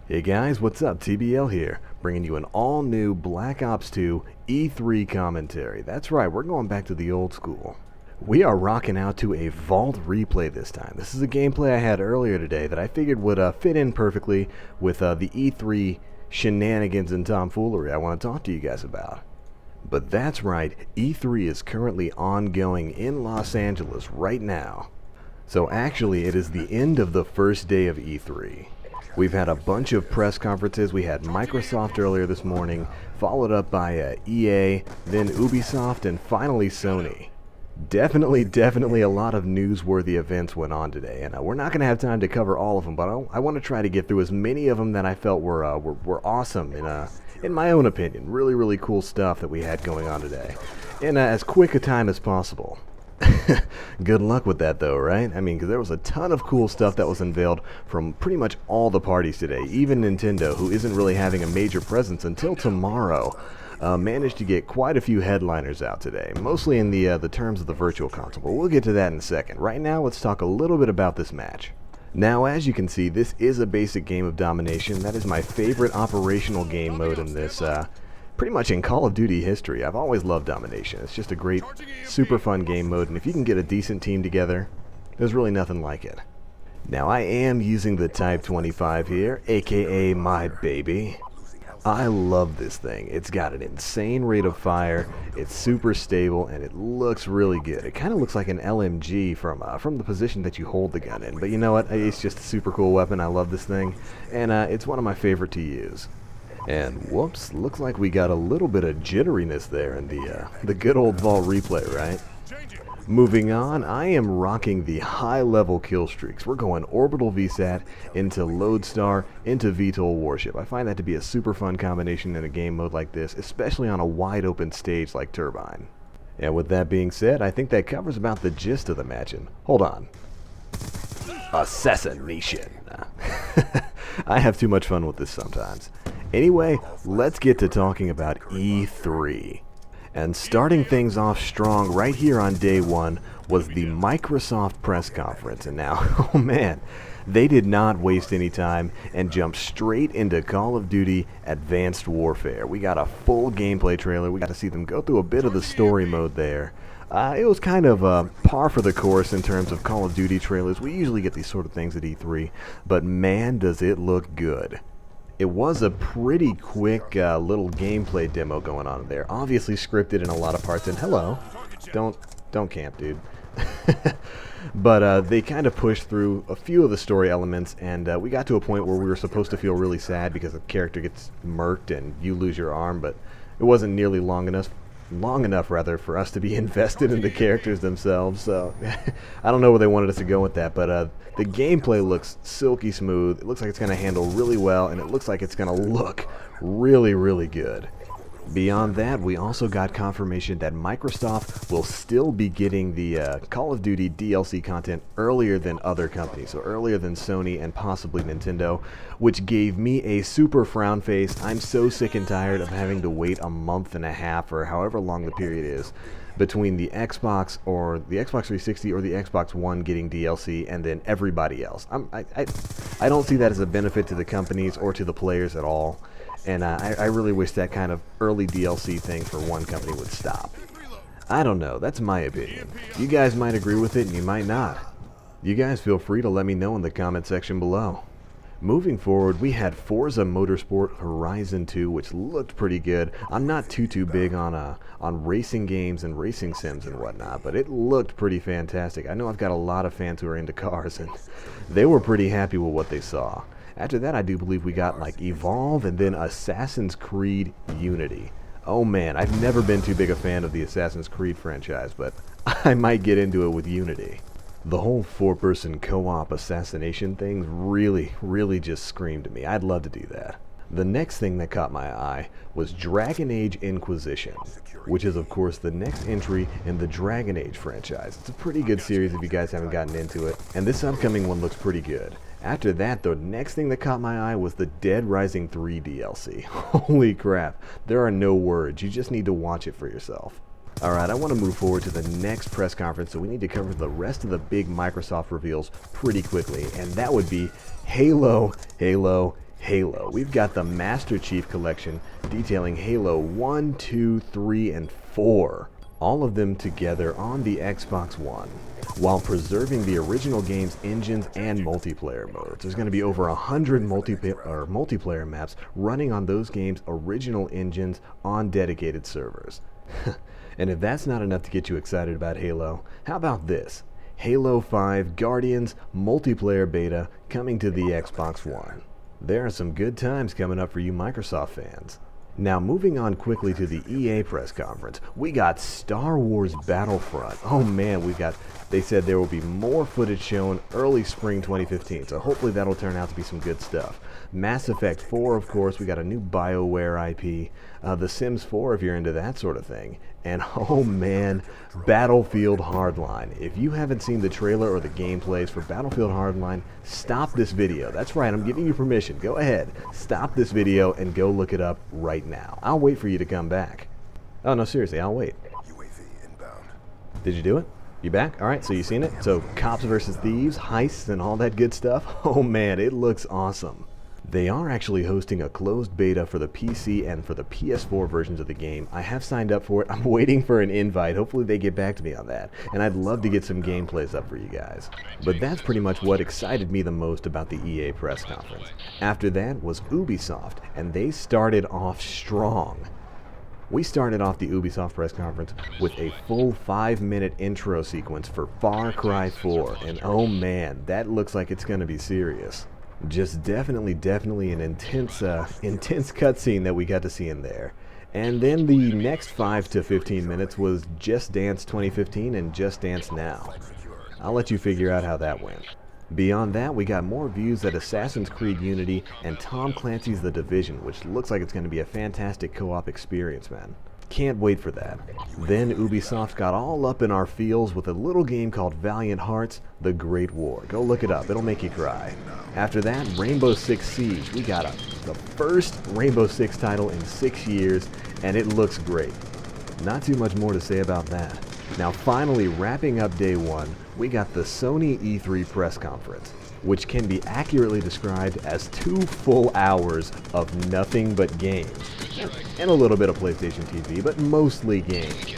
Hey guys, what's up? TBL here, bringing you an all-new Black Ops 2 E3 commentary. That's right, we're going back to the old school. We are rocking out to a Vault replay this time. This is a gameplay I had earlier today that I figured would fit in perfectly with the E3 shenanigans and tomfoolery I want to talk to you guys about. But that's right, E3 is currently ongoing in Los Angeles right now. So actually, it is the end of the first day of E3. We've had a bunch of press conferences. We had Microsoft earlier this morning, followed up by EA, then Ubisoft, and finally Sony. Definitely a lot of newsworthy events went on today, and we're not going to have time to cover all of them, but I want to try to get through as many of them that I felt were awesome, in my own opinion. Really cool stuff that we had going on today, in as quick a time as possible. Good luck with that though, right? I mean, because there was a ton of cool stuff that was unveiled from pretty much all the parties today. Even Nintendo, who isn't really having a major presence until tomorrow, managed to get quite a few headliners out today, mostly in the terms of the virtual console, but we'll get to that in a second. Right now, let's talk a little bit about this match. Now, as you can see, this is a basic game of Domination. That is my favorite operational game mode in this, pretty much in Call of Duty history. I've always loved Domination. It's just a great, super fun game mode, and if you can get a decent team together, there's really nothing like it. Now, I am using the Type 25 here, aka my baby. I love this thing. It's got an insane rate of fire, it's super stable, and it looks really good. It kind of looks like an LMG from the position that you hold the gun in, but you know what? It's just a super cool weapon. I love this thing, and it's one of my favorite to use. And whoops, looks like we got a little bit of jitteriness there in the good old Vault replay, right? Moving on, I am rocking the high-level kill streaks. We're going Orbital VSAT into Lodestar into VTOL Warship. I find that to be a super fun combination in a game mode like this, especially on a wide-open stage like Turbine. And with that being said, I think that covers about the gist of the match. And hold on. Assassination. I have too much fun with this sometimes. Anyway, let's get to talking about E3. And starting things off strong right here on day one was the Microsoft press conference. And now, oh man, they did not waste any time and jumped straight into Call of Duty Advanced Warfare. We got a full gameplay trailer. We got to see them go through a bit of the story mode there. It was kind of par for the course in terms of Call of Duty trailers. We usually get these sort of things at E3, but man, does it look good. It was a pretty quick little gameplay demo going on there. Obviously scripted in a lot of parts, and hello, don't camp, dude. But they kind of pushed through a few of the story elements, and we got to a point where we were supposed to feel really sad because the character gets murked and you lose your arm, but it wasn't nearly long enough for us to be invested in the characters themselves. So I don't know where they wanted us to go with that, but the gameplay looks silky smooth. It looks like it's going to handle really well, and it looks like it's going to look really good. Beyond that, we also got confirmation that Microsoft will still be getting the Call of Duty DLC content earlier than other companies, so earlier than Sony and possibly Nintendo, which gave me a super frown face. I'm so sick and tired of having to wait a month and a half or however long the period is between the Xbox or the Xbox 360 or the Xbox One getting DLC and then everybody else. I don't see that as a benefit to the companies or to the players at all. And I really wish that kind of early DLC thing for one company would stop. I don't know, that's my opinion. You guys might agree with it and you might not. You guys feel free to let me know in the comment section below. Moving forward, we had Forza Motorsport Horizon 2, which looked pretty good. I'm not too big on racing games and racing sims and whatnot, but it looked pretty fantastic. I know I've got a lot of fans who are into cars, and they were pretty happy with what they saw. After that, I do believe we got like Evolve and then Assassin's Creed Unity. Oh man, I've never been too big a fan of the Assassin's Creed franchise, but I might get into it with Unity. The whole four-person co-op assassination thing really just screamed at me. I'd love to do that. The next thing that caught my eye was Dragon Age Inquisition, which is of course the next entry in the Dragon Age franchise. It's a pretty good series if you guys haven't gotten into it, and this upcoming one looks pretty good. After that, the next thing that caught my eye was the Dead Rising 3 DLC. Holy crap, there are no words, you just need to watch it for yourself. Alright, I want to move forward to the next press conference, so we need to cover the rest of the big Microsoft reveals pretty quickly, and that would be Halo Halo. We've got the Master Chief Collection detailing Halo 1, 2, 3, and 4. All of them together on the Xbox One, while preserving the original game's engines and multiplayer modes. There's going to be over 100 multiplayer maps running on those games' original engines on dedicated servers. And if that's not enough to get you excited about Halo, how about this? Halo 5 Guardians multiplayer beta coming to the Xbox One. There are some good times coming up for you Microsoft fans. Now moving on quickly to the EA press conference, we got Star Wars Battlefront. Oh man, they said there will be more footage shown early spring 2015, so hopefully that'll turn out to be some good stuff. Mass Effect 4, of course, we got a new BioWare IP, The Sims 4 if you're into that sort of thing, and oh man, Battlefield Hardline. If you haven't seen the trailer or the gameplays for Battlefield Hardline, stop this video. That's right, I'm giving you permission. Go ahead, stop this video and go look it up right now. I'll wait for you to come back. Oh no, seriously, I'll wait. UAV inbound. Did you do it? You back? Alright, so you seen it? So cops versus thieves, heists, and all that good stuff? Oh man, it looks awesome. They are actually hosting a closed beta for the PC and for the PS4 versions of the game. I have signed up for it. I'm waiting for an invite. Hopefully they get back to me on that. And I'd love to get some gameplays up for you guys. But that's pretty much what excited me the most about the EA press conference. After that was Ubisoft, and they started off strong. We started off the Ubisoft press conference with a full 5-minute intro sequence for Far Cry 4, and oh man, that looks like it's going to be serious. Just definitely an intense cutscene that we got to see in there. And then the next 5 to 15 minutes was Just Dance 2015 and Just Dance Now. I'll let you figure out how that went. Beyond that, we got more views at Assassin's Creed Unity and Tom Clancy's The Division, which looks like it's going to be a fantastic co-op experience, man. Can't wait for that. Then Ubisoft got all up in our feels with a little game called Valiant Hearts: The Great War. Go look it up, it'll make you cry. After that, Rainbow Six Siege. We got the first Rainbow Six title in 6 years, and it looks great. Not too much more to say about that. Now finally, wrapping up day one, we got the Sony E3 press conference, which can be accurately described as 2 full hours of nothing but games. And a little bit of PlayStation TV, but mostly games.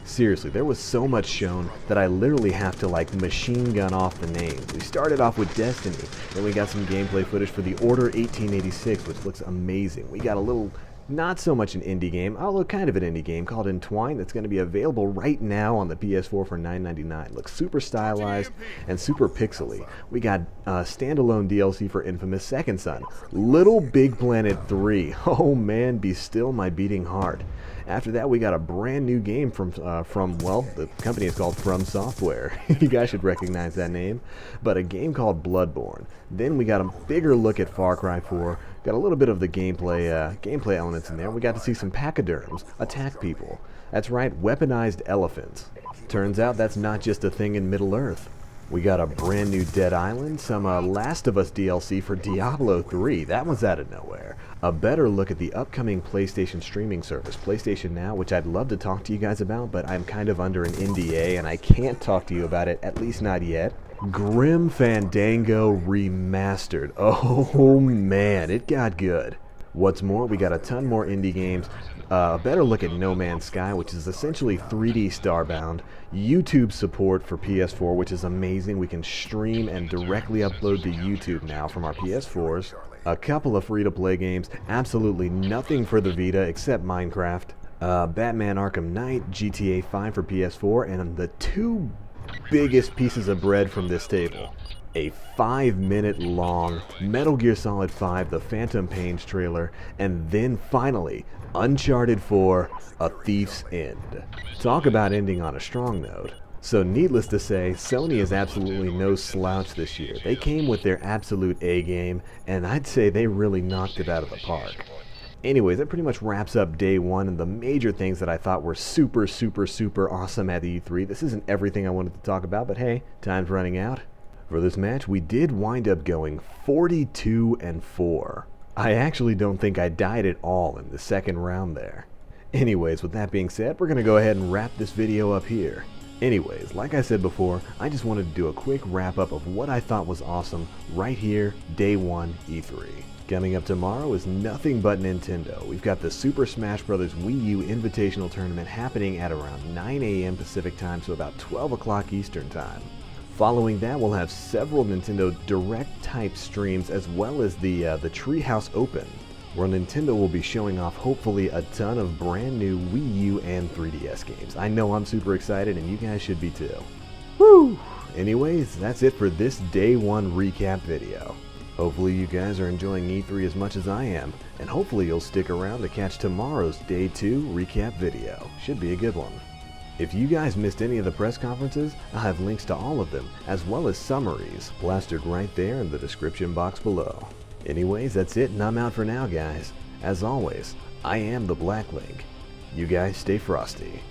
Seriously, there was so much shown that I literally have to like machine gun off the names. We started off with Destiny, then we got some gameplay footage for the Order 1886, which looks amazing. We got a little, not so much an indie game, although kind of an indie game called Entwine that's going to be available right now on the PS4 for $9.99. Looks super stylized and super pixely. We got standalone DLC for Infamous Second Son. Little Big Planet 3. Oh man, be still my beating heart. After that, we got a brand new game from the company is called From Software. You guys should recognize that name. But a game called Bloodborne. Then we got a bigger look at Far Cry 4. Got a little bit of the gameplay elements in there. We got to see some pachyderms attack people. That's right, weaponized elephants. Turns out that's not just a thing in Middle-earth. We got a brand new Dead Island, some Last of Us DLC for Diablo 3, that was out of nowhere. A better look at the upcoming PlayStation streaming service, PlayStation Now, which I'd love to talk to you guys about, but I'm kind of under an NDA and I can't talk to you about it, at least not yet. Grim Fandango Remastered. Oh man, it got good. What's more, we got a ton more indie games, a better look at No Man's Sky, which is essentially 3D Starbound, YouTube support for PS4, which is amazing. We can stream and directly upload to YouTube now from our PS4s, a couple of free-to-play games, absolutely nothing for the Vita except Minecraft, Batman Arkham Knight, GTA 5 for PS4, and the 2 biggest pieces of bread from this table. A 5-minute long Metal Gear Solid 5 The Phantom Pains trailer, and then finally Uncharted 4 A Thief's End. Talk about ending on a strong note. So needless to say, Sony is absolutely no slouch this year. They came with their absolute A game, and I'd say they really knocked it out of the park. Anyways, that pretty much wraps up day one and the major things that I thought were super awesome at the E3. This isn't everything I wanted to talk about, but hey, time's running out. For this match, we did wind up going 42-4. I actually don't think I died at all in the second round there. Anyways, with that being said, we're going to go ahead and wrap this video up here. Anyways, like I said before, I just wanted to do a quick wrap up of what I thought was awesome right here, day one E3. Coming up tomorrow is nothing but Nintendo. We've got the Super Smash Bros. Wii U Invitational Tournament happening at around 9 a.m. Pacific Time, so about 12 o'clock Eastern Time. Following that, we'll have several Nintendo Direct type streams, as well as the Treehouse Open, where Nintendo will be showing off hopefully a ton of brand new Wii U and 3DS games. I know I'm super excited, and you guys should be too. Woo! Anyways, that's it for this Day 1 recap video. Hopefully you guys are enjoying E3 as much as I am, and hopefully you'll stick around to catch tomorrow's Day 2 recap video. Should be a good one. If you guys missed any of the press conferences, I'll have links to all of them, as well as summaries, plastered right there in the description box below. Anyways, that's it, and I'm out for now, guys. As always, I am TheBlackLink. You guys stay frosty.